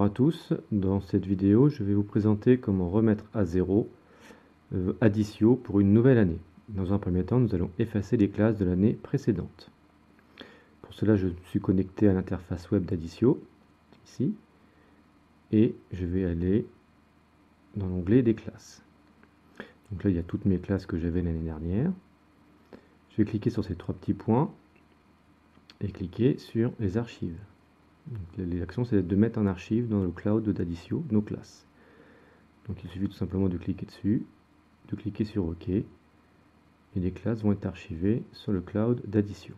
à tous, dans cette vidéo je vais vous présenter comment remettre à zéro Adissio pour une nouvelle année. Dans un premier temps, nous allons effacer les classes de l'année précédente. Pour cela, je suis connecté à l'interface web d'Adissio, ici, et je vais aller dans l'onglet des classes. Donc là, il y a toutes mes classes que j'avais l'année dernière. Je vais cliquer sur ces trois petits points et cliquer sur les archives. L'action, c'est de mettre en archive dans le cloud d'Adissio nos classes. Donc il suffit tout simplement de cliquer dessus, de cliquer sur OK, et les classes vont être archivées sur le cloud d'Adissio.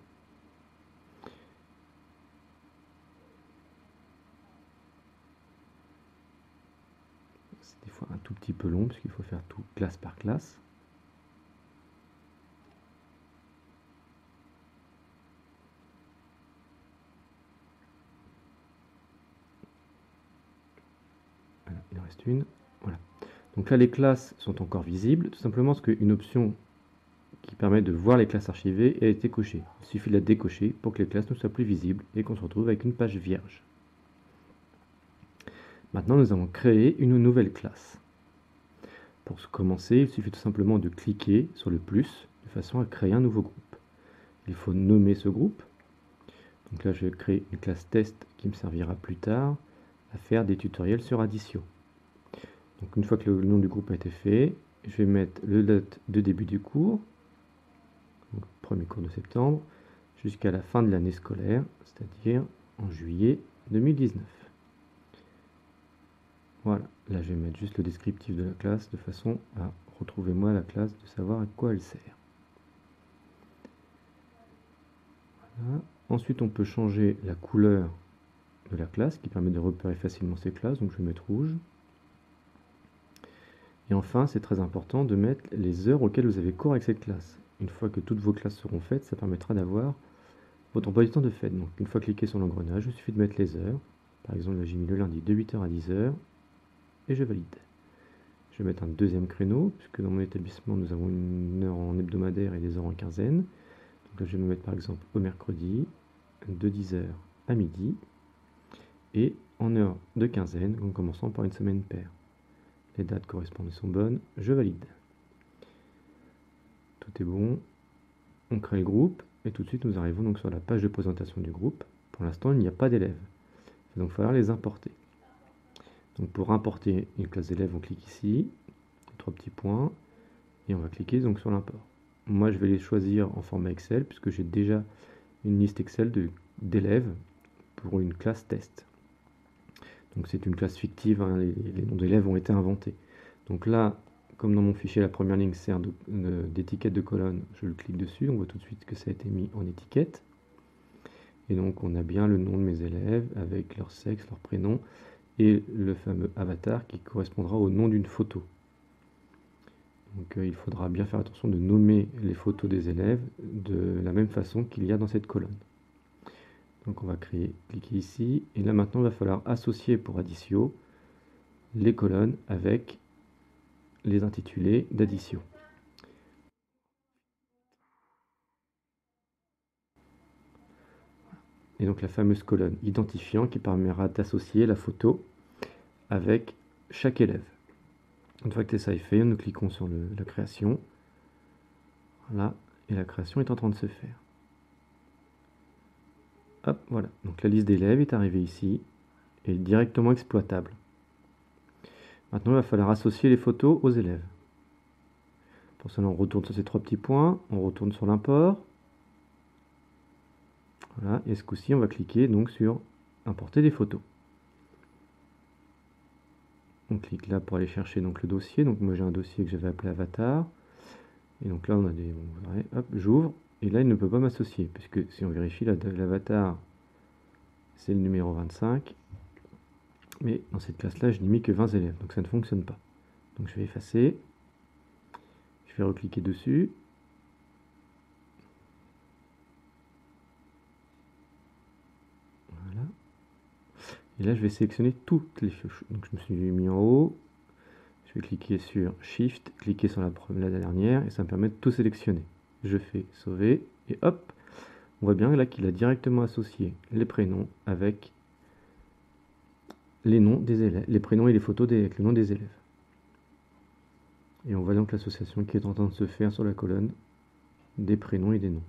C'est des fois un tout petit peu long, puisqu'il faut faire tout classe par classe. Voilà, il en reste une. Voilà. Donc là, les classes sont encore visibles, tout simplement parce qu'une option qui permet de voir les classes archivées a été cochée. Il suffit de la décocher pour que les classes ne soient plus visibles et qu'on se retrouve avec une page vierge. Maintenant, nous allons créer une nouvelle classe. Pour commencer, il suffit tout simplement de cliquer sur le plus de façon à créer un nouveau groupe. Il faut nommer ce groupe. Donc là, je vais créer une classe test qui me servira plus tard à faire des tutoriels sur Adissio. Donc une fois que le nom du groupe a été fait, je vais mettre le date de début du cours, donc premier cours de septembre, jusqu'à la fin de l'année scolaire, c'est-à-dire en juillet 2019. Voilà, là je vais mettre juste le descriptif de la classe de façon à retrouver moi la classe, de savoir à quoi elle sert. Voilà. Ensuite on peut changer la couleur de la classe qui permet de repérer facilement ces classes, donc je vais mettre rouge. Et enfin, c'est très important de mettre les heures auxquelles vous avez cours avec cette classe. Une fois que toutes vos classes seront faites, ça permettra d'avoir votre emploi du temps de fait. Donc une fois cliqué sur l'engrenage, il suffit de mettre les heures. Par exemple, là j'ai mis le lundi de 8h à 10h et je valide. Je vais mettre un deuxième créneau, puisque dans mon établissement, nous avons une heure en hebdomadaire et des heures en quinzaine. Donc là, je vais me mettre par exemple au mercredi, de 10h à midi, et en heure de quinzaine, en commençant par une semaine paire. Les dates correspondantes sont bonnes, je valide. Tout est bon, on crée le groupe, et tout de suite nous arrivons donc sur la page de présentation du groupe. Pour l'instant, il n'y a pas d'élèves. Il va donc falloir les importer. Donc pour importer une classe d'élèves, on clique ici, trois petits points, et on va cliquer donc sur l'import. Moi, je vais les choisir en format Excel, puisque j'ai déjà une liste Excel d'élèves pour une classe test. Donc c'est une classe fictive, hein, les noms d'élèves ont été inventés. Donc là, comme dans mon fichier, la première ligne sert d'étiquette de colonne, je le clique dessus, on voit tout de suite que ça a été mis en étiquette. Et donc on a bien le nom de mes élèves avec leur sexe, leur prénom, et le fameux avatar qui correspondra au nom d'une photo. Donc il faudra bien faire attention de nommer les photos des élèves de la même façon qu'il y a dans cette colonne. Donc on va cliquer ici, et là maintenant il va falloir associer pour Adissio les colonnes avec les intitulés d'Adissio. Et donc la fameuse colonne identifiant qui permettra d'associer la photo avec chaque élève. Une fois que ça est fait, nous cliquons sur la création. Voilà, et la création est en train de se faire. Hop, voilà. Donc la liste d'élèves est arrivée ici et est directement exploitable. Maintenant, il va falloir associer les photos aux élèves. Pour cela, on retourne sur ces trois petits points, on retourne sur l'import. Voilà, et ce coup-ci, on va cliquer donc sur importer des photos. On clique là pour aller chercher donc le dossier. Donc moi j'ai un dossier que j'avais appelé avatar. Et donc là on a des... Hop, j'ouvre. Et là il ne peut pas m'associer. Puisque si on vérifie l'avatar, c'est le numéro 25. Mais dans cette classe-là, je n'ai mis que 20 élèves. Donc ça ne fonctionne pas. Donc je vais effacer. Je vais recliquer dessus. Voilà. Et là je vais sélectionner toutes les fiches. Donc je me suis mis en haut. Je vais cliquer sur Shift, cliquer sur la dernière, et ça me permet de tout sélectionner. Je fais sauver, et hop, on voit bien là qu'il a directement associé les prénoms avec les noms des élèves, les prénoms et les photos avec le nom des élèves. Et on voit donc l'association qui est en train de se faire sur la colonne des prénoms et des noms.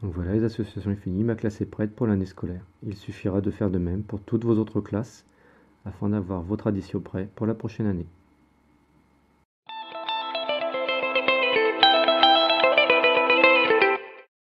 Donc voilà, les associations est finies, ma classe est prête pour l'année scolaire. Il suffira de faire de même pour toutes vos autres classes afin d'avoir votre addition prêt pour la prochaine année.